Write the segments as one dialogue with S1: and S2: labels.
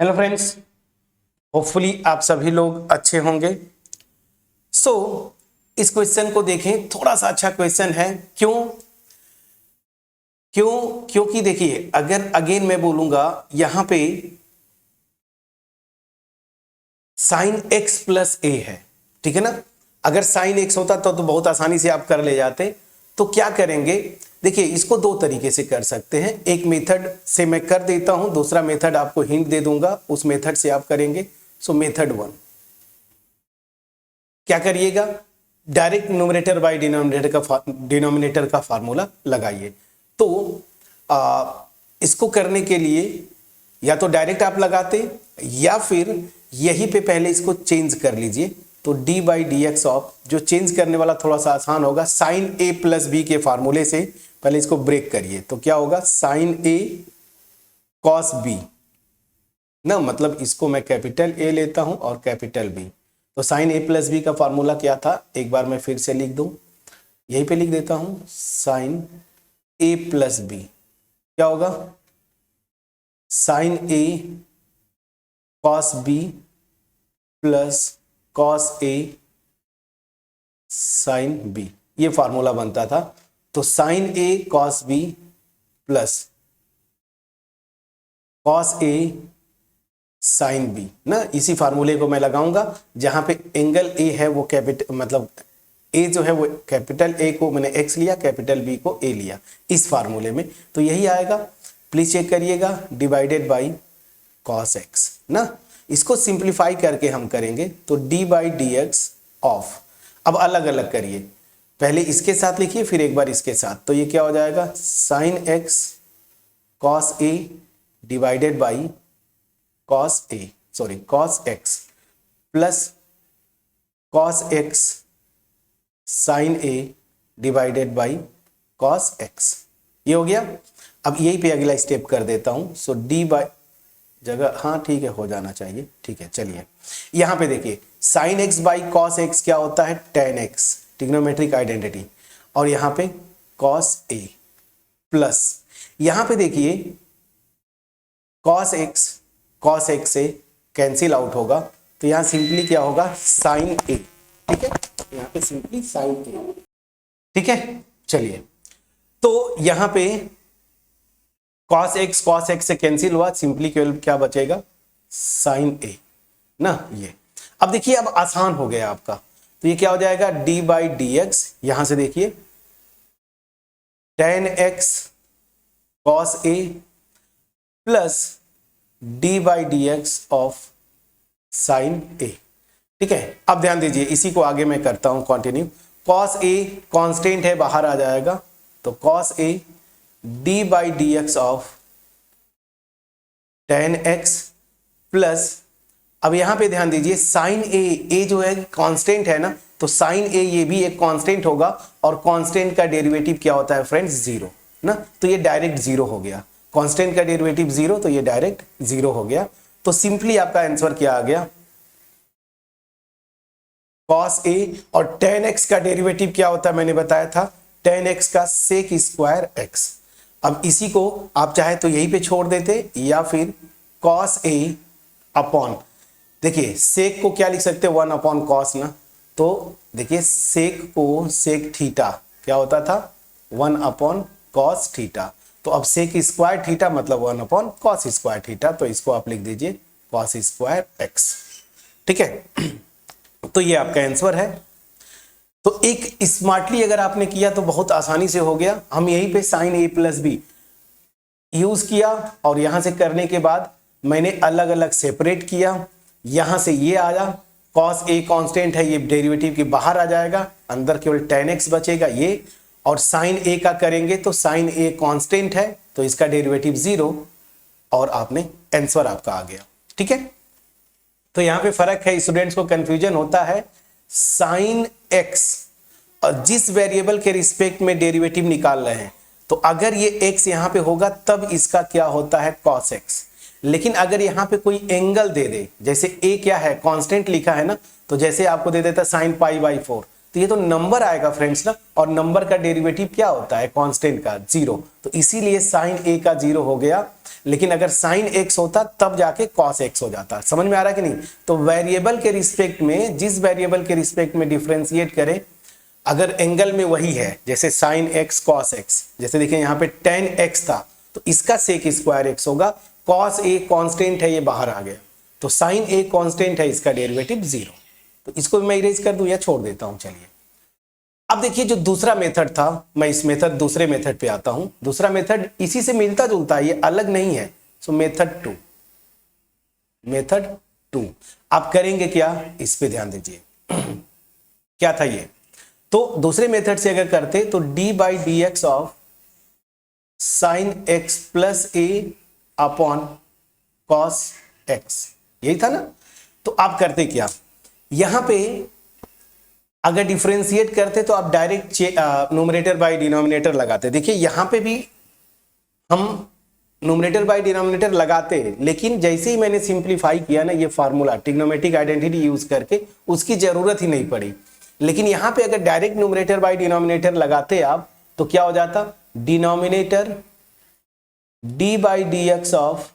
S1: Hello friends, hopefully आप सभी लोग अच्छे होंगे। सो इस क्वेश्चन को देखें, थोड़ा सा अच्छा क्वेश्चन है। क्यों क्यों क्योंकि देखिए, अगर अगेन मैं बोलूंगा यहां पे साइन एक्स प्लस ए है, ठीक है ना। अगर साइन एक्स होता तो बहुत आसानी से आप कर ले जाते। तो क्या करेंगे, देखिए इसको दो तरीके से कर सकते हैं। एक मेथड से मैं कर देता हूं, दूसरा मेथड आपको हिंट दे दूंगा, उस मेथड से आप करेंगे। सो मेथड वन, क्या करिएगा, डायरेक्ट न्यूमरेटर बाय डिनोमिनेटर का फार्मूला लगाइए। तो इसको करने के लिए या तो डायरेक्ट आप लगाते या फिर यहीं पे पहले इसको चेंज कर लीजिए। तो d by d x of, जो चेंज करने वाला थोड़ा सा आसान होगा, साइन ए प्लस बी के फार्मूले से पहले इसको ब्रेक करिए। तो क्या होगा, साइन ए कॉस बी ना, मतलब इसको मैं कैपिटल ए लेता हूं और कैपिटल बी। तो साइन ए प्लस बी का फॉर्मूला क्या था, एक बार मैं फिर से लिख दूं, यहीं पे लिख देता हूं, साइन ए प्लस बी क्या होगा, sign A cos B plus cos A sine B, ये फार्मूला बनता था। तो sign A cos B plus cos A sine B ना, इसी फार्मूले को मैं लगाऊंगा। जहां पे एंगल ए है वो कैपिटल, मतलब ए जो है वो कैपिटल ए को मैंने एक्स लिया, कैपिटल बी को ए लिया इस फार्मूले में। तो यही आएगा, प्लीज चेक करिएगा, डिवाइडेड बाई कॉस एक्स ना। इसको सिंप्लीफाई करके हम करेंगे तो D by d x of, अब अलग अलग करिए, पहले इसके साथ लिखिए फिर एक बार इसके साथ। तो ये क्या हो जाएगा, sine x cos a divided by cos x plus cos x sine a divided by cos x, ये हो गया। अब यही पे अगला स्टेप कर देता हूं। सो डी बाई जगह, हाँ ठीक है, हो जाना चाहिए, ठीक है। चलिए यहां पे देखिए, sine x by cos x क्या होता है, टेन एक्स, ट्रिग्नोमेट्रिक आइडेंटिटी। और यहां पे कॉस ए प्लस, यहां पे देखिए कॉस एक्स से कैंसिल आउट होगा, तो यहां सिंपली क्या होगा, साइन ए, ठीक है, यहां पे सिंपली साइन ए, ठीक है। चलिए, तो यहां पे कॉस एक्स से कैंसिल हुआ, सिंपली केवल क्या बचेगा, साइन ए ना। ये अब देखिए, अब आसान हो गया आपका। तो ये क्या हो जाएगा, डी बाई डी एक्स, यहां से देखिए tan x cos a plus d by d x of sine a, ठीक है। अब ध्यान दीजिए, इसी को आगे मैं करता हूं कंटिन्यू। कॉस ए कांस्टेंट है, बाहर आ जाएगा, तो cos A D by d x of ten x plus, अब यहां पे ध्यान दीजिए, साइन ए जो है कांस्टेंट है ना, तो साइन ए ये भी एक कांस्टेंट होगा, और कांस्टेंट का डेरिवेटिव क्या होता है फ्रेंड्स, जीरो ना। तो ये डायरेक्ट जीरो हो गया, कांस्टेंट का डेरिवेटिव जीरो, तो ये डायरेक्ट जीरो हो गया। तो सिंपली आपका आंसर क्या आ गया, कॉस ए, और टेन एक्स का डेरिवेटिव क्या होता है मैंने बताया था, टेन एक्स का सेक स्क्वायर एक्स। अब इसी को आप चाहे तो यहीं पे छोड़ देते, या फिर कॉस ए अपॉन, देखिए सेक को क्या लिख सकते हैं, वन अपॉन कॉस ना। तो देखिए सेक को, सेक थीटा क्या होता था, वन अपॉन कॉस थीटा। तो अब सेक स्क्वायर थीटा मतलब one upon cos square theta, तो इसको आप लिख दीजिए कॉस स्क्वायर एक्स, ठीक है। तो ये आपका आंसर है। तो एक स्मार्टली अगर आपने किया तो बहुत आसानी से हो गया। हम यहीं पे sine a plus b use किया, और यहां से करने के बाद मैंने अलग अलग सेपरेट किया। यहां से ये आया, कॉस ए कांस्टेंट है, ये डेरिवेटिव के बाहर आ जाएगा, अंदर केवल टेन एक्स बचेगा ये। और साइन ए का करेंगे तो साइन ए कांस्टेंट है, तो इसका डेरिवेटिव जीरो, और आपने आंसर आपका आ गया, ठीक है। तो यहां पे फर्क है, स्टूडेंट्स को कंफ्यूजन होता है, साइन एक्स और जिस वेरिएबल के रिस्पेक्ट में डेरिवेटिव निकाल रहे हैं, तो अगर ये एक्स यहां पे होगा तब इसका क्या होता है, कॉस एक्स। लेकिन अगर यहां पे कोई एंगल दे दे, जैसे ए क्या है, कांस्टेंट लिखा है ना, तो जैसे आपको दे देता साइन पाई बाई 4, तो ये तो नंबर आएगा फ्रेंड्स ना, और नंबर का डेरिवेटिव क्या होता है कांस्टेंट का, 0, तो इसीलिए साइन ए का 0 हो गया। लेकिन अगर साइन एक्स होता तब जाके कॉस एक्स हो जाता। समझ में आ रहा है कि नहीं? तो वेरिएबल के रिस्पेक्ट में, जिस वेरिएबल के रिस्पेक्ट में डिफरेंशिएट करें, अगर एंगल में वही है, जैसे साइन एक्स कॉस एक्स, जैसे देखिए यहाँ पे tan x था तो इसका सेक स्क्वायर x होगा, कॉस ए कांस्टेंट है ये बाहर आ गया, तो साइन ए कांस्टेंट है, इसका डेरिवेटिव 0। तो इसको भी मैं इरेज कर दूं या छोड़ देता हूं? चलिए अब देखिए जो दूसरा मेथड था, मैं इस मेथड दूसरे मेथड पे आता हूं। दूसरा मेथड इसी से मिलता जुलता है, ये अलग नहीं है। सो मेथड टू आप करेंगे क्या, इस पे ध्यान दीजिए। क्या था ये? तो दूसरे मेथड से अगर करते तो D by d x of sine x plus A upon cos x, यही था ना। तो आप करते क्या, यहां पे अगर डिफरेंशिएट करते तो आप डायरेक्ट न्यूमरेटर बाय डिनोमिनेटर लगाते। देखिए यहां पे भी हम न्यूमरेटर बाय डिनोमिनेटर लगाते, लेकिन जैसे ही मैंने सिंप्लीफाई किया ना ये फार्मूला ट्रिग्नोमेट्रिक आइडेंटिटी यूज करके, उसकी जरूरत ही नहीं पड़ी। लेकिन यहां पे अगर डायरेक्ट न्यूमरेटर बाय डिनोमिनेटर लगाते आप तो क्या हो जाता, denominator d by d x of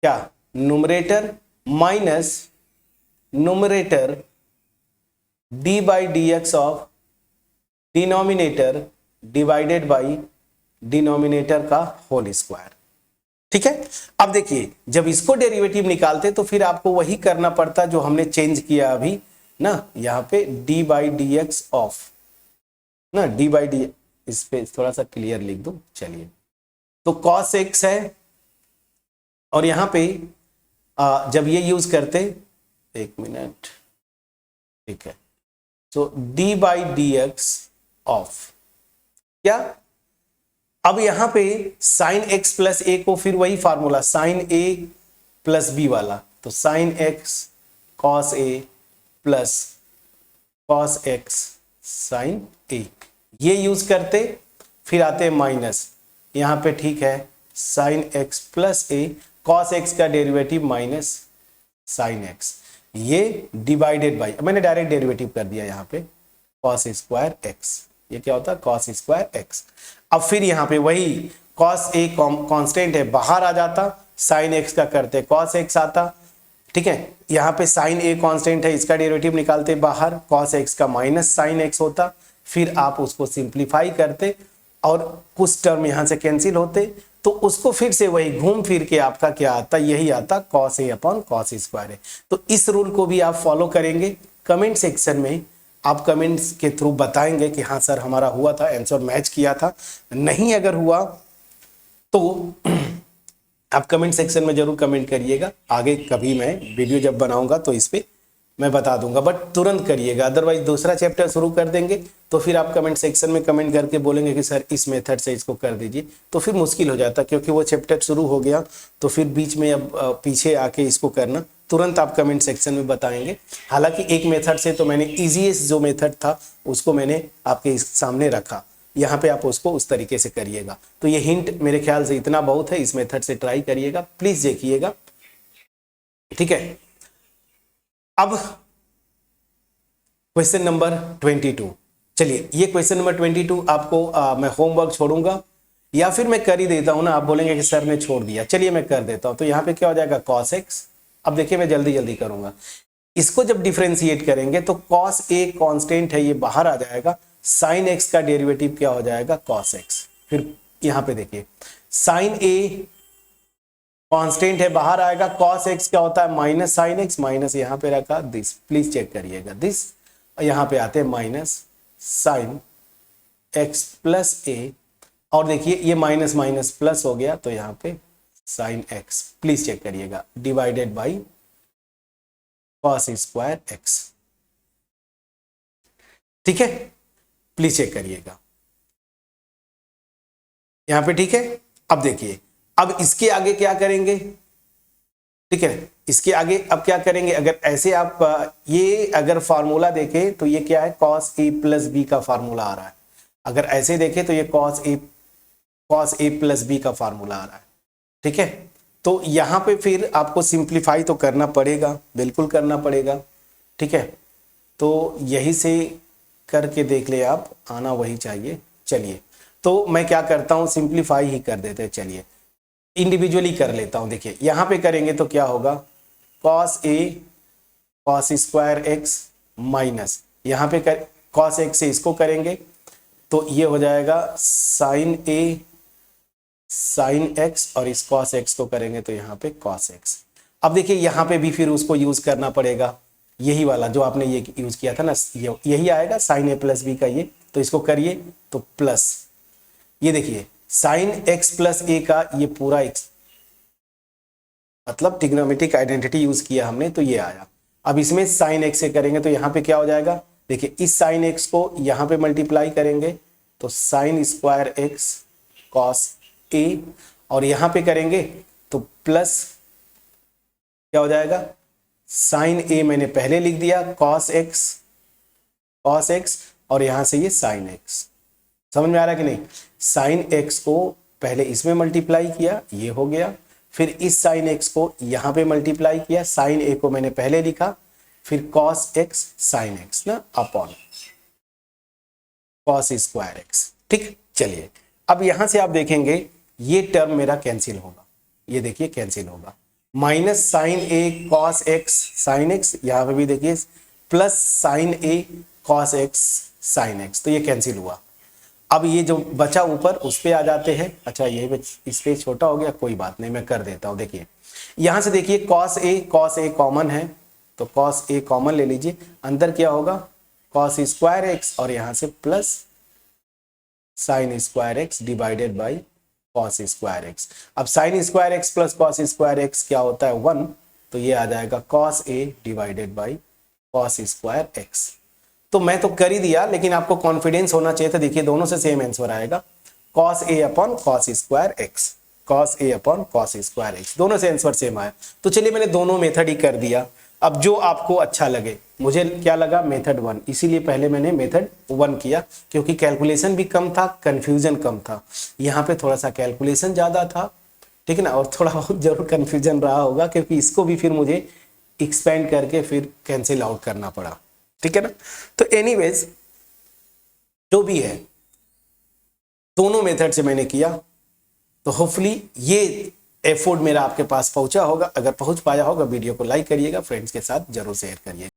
S1: क्या, numerator minus numerator d by d x of denominator divided by denominator का होल स्क्वायर। ठीक है। अब देखिए जब इसको डेरिवेटिव निकालते तो फिर आपको वही करना पड़ता जो हमने चेंज किया अभी ना, यहां पे D by d x of ना, डी बाई डी, इस पे थोड़ा सा क्लियर लिख दो। चलिए तो कॉस एक्स है, और यहां पे जब ये यूज करते, एक मिनट, ठीक है, so d by d x of क्या, अब यहां पे साइन एक्स प्लस ए को फिर वही formula sign a plus B वाला, तो sign x cos a plus cos x sine ए, ये यूज करते, फिर आते माइनस, यहां पे ठीक है साइन एक्स प्लस ए, कॉस एक्स का डेरिवेटिव माइनस साइन एक्स, ये डिवाइडेड बाई, मैंने डायरेक्ट डेरिवेटिव कर दिया यहां पे कॉस स्क्वायर एक्स, ये क्या होता है कॉस स्क्वायर एक्स। अब फिर यहां पे वही कॉस ए कांस्टेंट है बाहर आ जाता, साइन एक्स का करते कॉस एक्स आता। ठीक है, यहां पे साइन ए कांस्टेंट है, इसका डेरिवेटिव निकालते बाहर, कॉस एक्स का माइनस साइन एक्स होता, फिर आप उसको सिंप्लीफाई करते और कुछ टर्म यहां से कैंसिल होते, तो उसको फिर से वही घूम फिर के आपका क्या आता, यही आता cos a upon cos square है। तो इस रूल को भी आप फॉलो करेंगे। कमेंट सेक्शन में आप कमेंट्स के थ्रू बताएंगे कि हाँ सर हमारा हुआ था, आंसर मैच किया था। नहीं अगर हुआ तो आप कमेंट सेक्शन में जरूर कमेंट करिएगा, आगे कभी मैं वीडियो जब बनाऊंगा तो इस पे मैं बता दूंगा, बट तुरंत करिएगा, अदरवाइज दूसरा चैप्टर शुरू कर देंगे तो फिर आप कमेंट सेक्शन में कमेंट करके बोलेंगे कि सर इस मेथड से इसको कर दीजिए, तो फिर मुश्किल हो जाता, क्योंकि वो चैप्टर शुरू हो गया तो फिर बीच में अब पीछे आके इसको करना, तुरंत आप कमेंट सेक्शन में बताएंगे। हालांकि एक मेथड से तो मैंने ईजीएस्ट जो मेथड था उसको मैंने आपके सामने रखा, यहाँ पे आप उसको उस तरीके से करिएगा। तो ये हिंट मेरे ख्याल से इतना बहुत है, इस मेथड से ट्राई करिएगा, प्लीज देखिएगा। ठीक है, अब क्वेश्चन नंबर 22। चलिए ये क्वेश्चन नंबर 22 आपको मैं होमवर्क छोड़ूंगा या फिर मैं कर ही देता हूं ना, आप बोलेंगे कि सर ने छोड़ दिया, चलिए मैं कर देता हूं। तो यहाँ पे क्या हो जाएगा cos x, अब देखिए मैं जल्दी जल्दी करूंगा, इसको जब डिफरेंशिएट करेंगे तो cos a कांस्टेंट है ये बाहर आ जाएगा, sin x का डेरिवेटिव क्या हो जाएगा cos x, फिर यहाँ पे देखिए sin a कांस्टेंट है बाहर आएगा, cos x क्या होता है माइनस साइन एक्स, माइनस यहाँ पे रखा दिस, प्लीज चेक करिएगा दिस, यहाँ पे आते हैं माइनस साइन एक्स प्लस ए, और देखिए ये माइनस माइनस प्लस हो गया तो यहाँ पे साइन एक्स, प्लीज चेक करिएगा, divided by cos square x. ठीक है, प्लीज चेक करिएगा यहां पे। ठीक है, अब देखिए अब इसके आगे क्या करेंगे, ठीक है, इसके आगे अब क्या करेंगे, अगर ऐसे आप ये अगर फार्मूला देखें तो ये क्या है कॉस ए प्लस बी का फार्मूला आ रहा है, अगर ऐसे देखें तो ये कॉस ए प्लस बी का फार्मूला आ रहा है। ठीक है, तो यहां पे फिर आपको सिंप्लीफाई तो करना पड़ेगा, बिल्कुल करना पड़ेगा। ठीक है, तो यही से करके देख ले आप, आना वही चाहिए। चलिए तो मैं क्या करता हूँ, सिंप्लीफाई ही कर देते हैं। चलिए इंडिविजुअली कर लेता हूँ। देखिए यहाँ पे करेंगे तो क्या होगा, cos A cos square x minus यहाँ पे कर कॉस एक्स से इसको करेंगे तो ये हो जाएगा साइन ए साइन एक्स, और इस कॉस एक्स को करेंगे तो यहाँ पे कॉस एक्स। अब देखिए यहाँ पे भी फिर उसको यूज करना पड़ेगा, यही वाला जो आपने ये यूज किया था ना, यही आएगा साइन ए प्लस बी का ये। तो इसको करिए तो प्लस, ये देखिए साइन एक्स प्लस ए का ये पूरा एक्स, मतलब ट्रिग्नोमेट्रिक आइडेंटिटी यूज किया हमने तो ये आया। अब इसमें साइन एक्स से करेंगे तो यहाँ पे क्या हो जाएगा, देखिए इस साइन एक्स को यहाँ पे मल्टीप्लाई करेंगे तो साइन स्क्वायर एक्स कॉस ए, और यहाँ पे करेंगे तो प्लस क्या हो जाएगा, साइन ए मैंने पहले लिख दिया कॉस एक्स, और यहां से ये साइन एक्स। समझ में आ रहा है कि नहीं, साइन एक्स को पहले इसमें मल्टीप्लाई किया, ये हो गया, फिर इस साइन एक्स को यहां पे मल्टीप्लाई किया, साइन ए को मैंने पहले लिखा, फिर कॉस एक्स साइन एक्स ना अपॉन कॉस स्क्वायर एक्स। ठीक, चलिए अब यहां से आप देखेंगे ये टर्म मेरा कैंसिल होगा, ये देखिए कैंसिल होगा, माइनस साइन ए कॉस एक्स साइन एक्स, यहां पे भी देखिए प्लस साइन ए कॉस एक्स साइन एक्स, तो ये कैंसिल हुआ। अब ये जो बचा ऊपर उस पे आ जाते हैं। अच्छा ये इस पे छोटा हो गया, कोई बात नहीं, मैं कर देता हूं। देखिए यहां से देखिए कॉस ए कॉमन है तो कॉस ए कॉमन ले लीजिए, अंदर क्या होगा कॉस स्क्वायर एक्स, और यहां से plus sine square x divided by cos square x. अब sine square x plus cos square x क्या होता है 1, तो ये आ जाएगा cos a divided by cos square x. तो मैं तो कर ही दिया, लेकिन आपको कॉन्फिडेंस होना चाहिए था। देखिए दोनों से सेम आंसर आएगा, cos a upon cos square x, cos a upon cos square x, दोनों से आंसर सेम आया। तो चलिए मैंने दोनों मेथड ही कर दिया। अब जो आपको अच्छा लगे, मुझे क्या लगा मेथड 1, इसीलिए पहले मैंने मेथड 1 किया, क्योंकि कैलकुलेशन भी कम था, कंफ्यूजन कम था। यहाँ पे थोड़ा सा कैलकुलेशन ज्यादा था, ठीक है ना, और थोड़ा बहुत जरूर कंफ्यूजन रहा होगा, क्योंकि इसको भी फिर मुझे एक्सपेंड करके फिर कैंसिल आउट करना पड़ा, ठीक है ना। तो एनीवेज जो भी है, दोनों मेथड से मैंने किया, तो होपफुली ये एफर्ट मेरा आपके पास पहुंचा होगा। अगर पहुंच पाया होगा, वीडियो को लाइक करिएगा, फ्रेंड्स के साथ जरूर शेयर करिए।